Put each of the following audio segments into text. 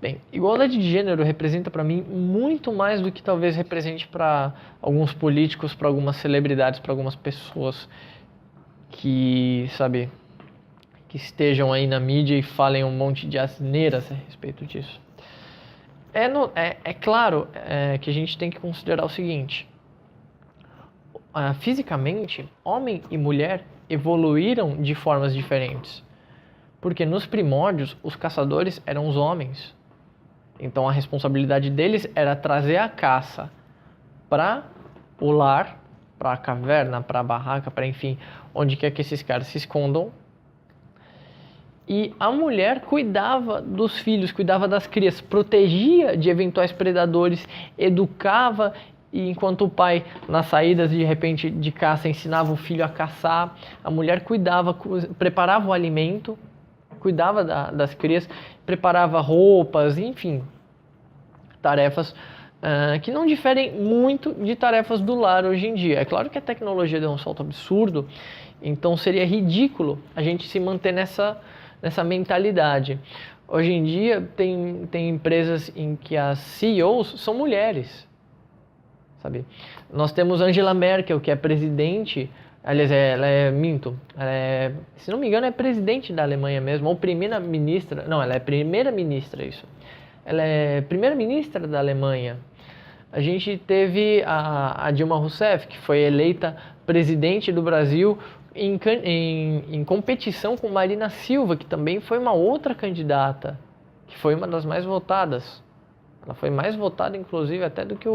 Bem, igualdade de gênero representa para mim muito mais do que talvez represente para alguns políticos, para algumas celebridades, para algumas pessoas que, sabe, que estejam aí na mídia e falem um monte de asneiras a respeito disso. É claro que a gente tem que considerar o seguinte: fisicamente, homem e mulher evoluíram de formas diferentes. Porque nos primórdios, os caçadores eram os homens. Então a responsabilidade deles era trazer a caça para o lar, para a caverna, para a barraca, para enfim, onde quer que esses caras se escondam. E a mulher cuidava dos filhos, cuidava das crias, protegia de eventuais predadores, educava, e enquanto o pai, nas saídas de repente de caça, ensinava o filho a caçar, a mulher cuidava, preparava o alimento, cuidava das crias, preparava roupas, enfim, tarefas que não diferem muito de tarefas do lar hoje em dia. É claro que a tecnologia deu um salto absurdo, então seria ridículo a gente se manter nessa mentalidade. Hoje em dia tem empresas em que as CEOs são mulheres, sabe? Nós temos Angela Merkel, que é presidente, aliás, se não me engano, é presidente da Alemanha mesmo, ou primeira-ministra, não, ela é primeira-ministra, isso. Ela é primeira-ministra da Alemanha. A gente teve a Dilma Rousseff, que foi eleita presidente do Brasil em competição com Marina Silva, que também foi uma outra candidata, que foi uma das mais votadas. Ela foi mais votada, inclusive, até do que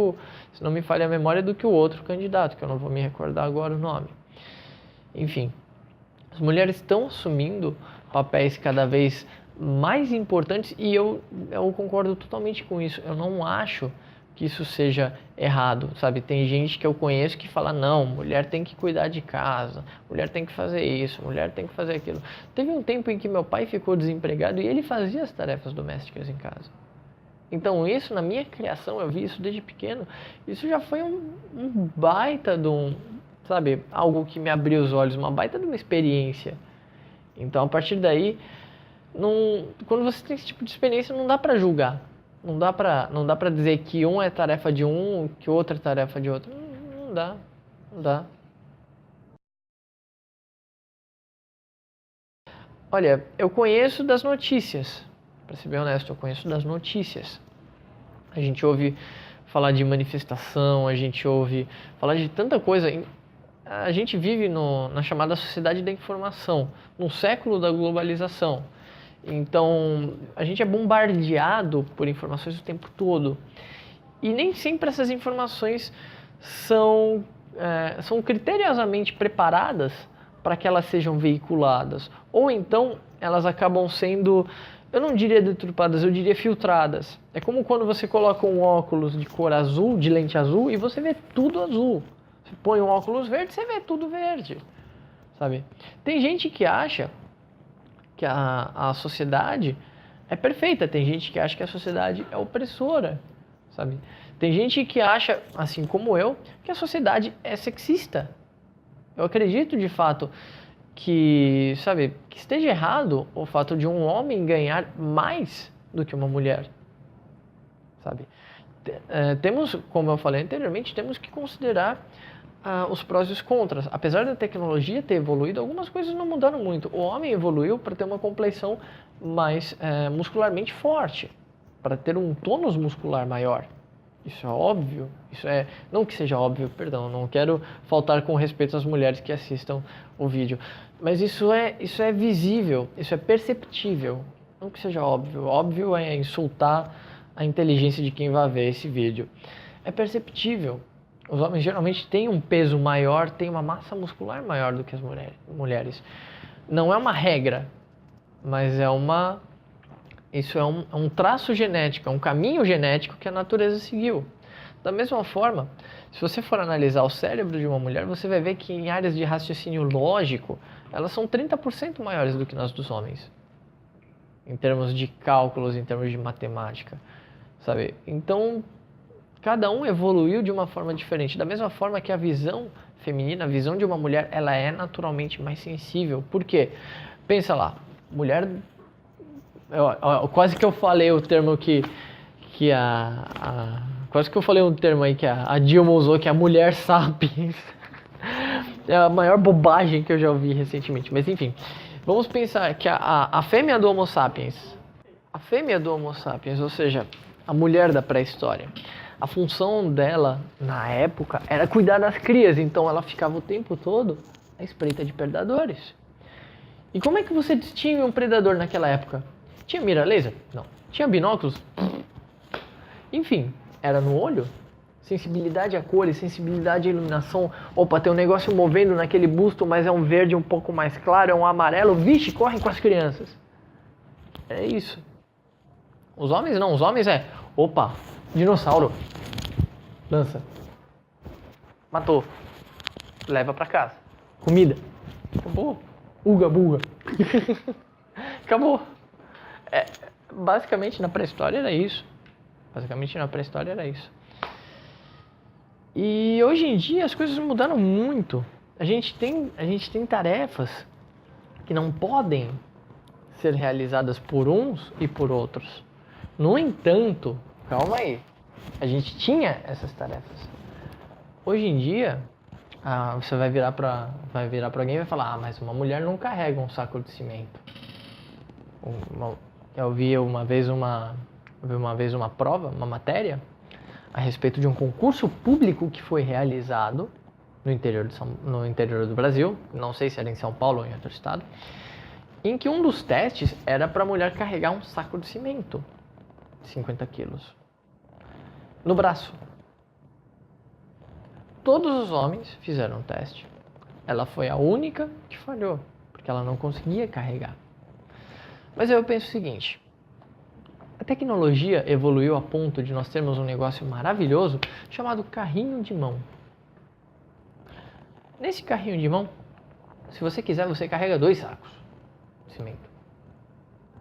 se não me falha a memória, do que o outro candidato, que eu não vou me recordar agora o nome. Enfim, as mulheres estão assumindo papéis cada vez mais importantes e eu concordo totalmente com isso. Eu não acho que isso seja errado, sabe? Tem gente que eu conheço que fala, não, mulher tem que cuidar de casa, mulher tem que fazer isso, mulher tem que fazer aquilo. Teve um tempo em que meu pai ficou desempregado e ele fazia as tarefas domésticas em casa. Então isso, na minha criação, eu vi isso desde pequeno, isso já foi um baita de sabe, algo que me abriu os olhos, uma baita de uma experiência. Então, a partir daí, quando você tem esse tipo de experiência, não dá pra julgar. Não dá pra dizer que um é tarefa de um, que outro é tarefa de outro. Não dá. Olha, eu conheço das notícias. Pra ser bem honesto, eu conheço das notícias. A gente ouve falar de manifestação, a gente ouve falar de tanta coisa. A gente vive na chamada sociedade da informação, no século da globalização. Então, a gente é bombardeado por informações o tempo todo. E nem sempre essas informações são criteriosamente preparadas para que elas sejam veiculadas. Ou então, elas acabam sendo, eu não diria deturpadas, eu diria filtradas. É como quando você coloca um óculos de cor azul, de lente azul, e você vê tudo azul. Você põe um óculos verde, você vê tudo verde, sabe? Tem gente que acha que a sociedade é perfeita, tem gente que acha que a sociedade é opressora, sabe? Tem gente que acha, assim como eu, que a sociedade é sexista. Eu acredito, de fato, que esteja errado o fato de um homem ganhar mais do que uma mulher, sabe? Temos, como eu falei anteriormente, temos que considerar os prós e os contras. Apesar da tecnologia ter evoluído, algumas coisas não mudaram muito. O homem evoluiu para ter uma compleição mais muscularmente forte, para ter um tônus muscular maior. Isso é óbvio, não que seja óbvio, perdão, não quero faltar com respeito às mulheres que assistam o vídeo, mas isso é visível, isso é perceptível, não que seja óbvio. Óbvio é insultar a inteligência de quem vai ver esse vídeo. É perceptível. Os homens geralmente têm um peso maior, têm uma massa muscular maior do que as mulheres. Não é uma regra, mas isso é um traço genético, é um caminho genético que a natureza seguiu. Da mesma forma, se você for analisar o cérebro de uma mulher, você vai ver que em áreas de raciocínio lógico, elas são 30% maiores do que nós dos homens. Em termos de cálculos, em termos de matemática, sabe? Então, cada um evoluiu de uma forma diferente. Da mesma forma que a visão feminina, a visão de uma mulher, ela é naturalmente mais sensível. Por quê? Pensa lá, mulher Quase que eu falei o termo que quase que eu falei um termo aí que a Dilma usou, que é a mulher sapiens. É a maior bobagem que eu já ouvi recentemente. Mas enfim, vamos pensar que a fêmea do Homo sapiens, ou seja, a mulher da pré-história, a função dela na época era cuidar das crias, então ela ficava o tempo todo à espreita de predadores. E como é que você distingue um predador naquela época? Tinha mira laser? Não. Tinha binóculos? Enfim, era no olho? Sensibilidade a cores, sensibilidade à iluminação. Opa, tem um negócio movendo naquele busto, mas é um verde um pouco mais claro, é um amarelo. Vixe, correm com as crianças. É isso. Os homens não, os homens opa, dinossauro. Lança. Matou. Leva pra casa. Comida. Acabou. Uga, buga. Acabou. Basicamente na pré-história era isso. E hoje em dia as coisas mudaram muito. A gente tem tarefas que não podem ser realizadas por uns e por outros. No entanto, calma aí, a gente tinha essas tarefas. Hoje em dia, você vai virar para alguém e vai falar: mas uma mulher não carrega um saco de cimento. Eu vi uma vez uma prova, uma matéria, a respeito de um concurso público que foi realizado no interior do Brasil, não sei se era em São Paulo ou em outro estado, em que um dos testes era para a mulher carregar um saco de cimento, 50 quilos, no braço. Todos os homens fizeram o teste. Ela foi a única que falhou, porque ela não conseguia carregar. Mas eu penso o seguinte: a tecnologia evoluiu a ponto de nós termos um negócio maravilhoso chamado carrinho de mão. Nesse carrinho de mão, se você quiser, você carrega 2 sacos de cimento.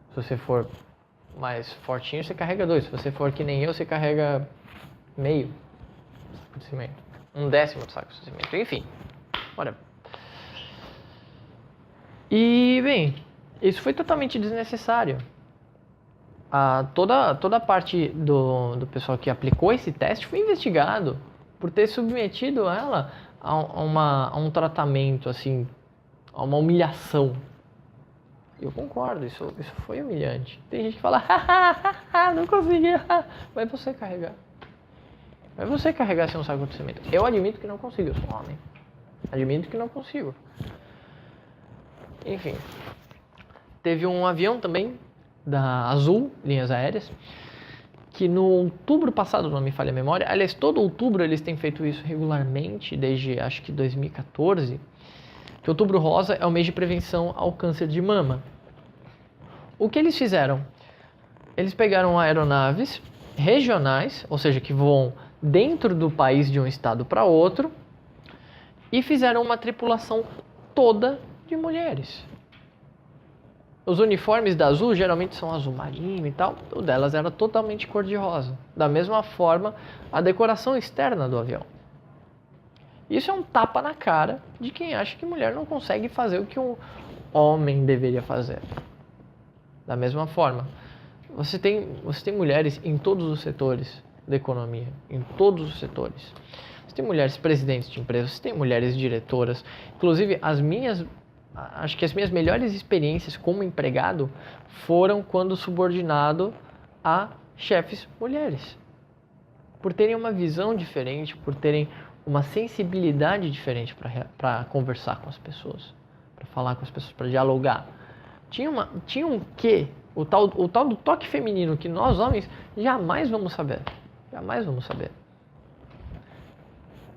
Se você for mais fortinho, você carrega 2. Se você for que nem eu, você carrega meio saco de cimento. 1/10 do saco de cimento. Enfim, whatever. E, bem, isso foi totalmente desnecessário. Toda a parte do pessoal que aplicou esse teste foi investigado por ter submetido ela a um tratamento, assim, a uma humilhação. Eu concordo, isso foi humilhante. Tem gente que fala: não consegui. Vai você carregar. Vai você carregar sem um saco de cimento. Eu admito que não consigo, eu sou um homem. Admito que não consigo. Enfim. Teve um avião também, da Azul, linhas aéreas, que no outubro passado, não me falha a memória, aliás, todo outubro eles têm feito isso regularmente, desde acho que 2014, que outubro rosa é o mês de prevenção ao câncer de mama. O que eles fizeram? Eles pegaram aeronaves regionais, ou seja, que voam dentro do país de um estado para outro, e fizeram uma tripulação toda de mulheres. Os uniformes da Azul geralmente são azul marinho e tal, o delas era totalmente cor-de-rosa. Da mesma forma, a decoração externa do avião. Isso é um tapa na cara de quem acha que mulher não consegue fazer o que um homem deveria fazer. Da mesma forma, você tem mulheres em todos os setores da economia, em todos os setores. Você tem mulheres presidentes de empresas, você tem mulheres diretoras. Inclusive, acho que as minhas melhores experiências como empregado foram quando subordinado a chefes mulheres. Por terem uma visão diferente, por terem uma sensibilidade diferente para conversar com as pessoas, para falar com as pessoas, para dialogar. Tinha um quê, o tal do toque feminino que nós homens jamais vamos saber. Jamais vamos saber.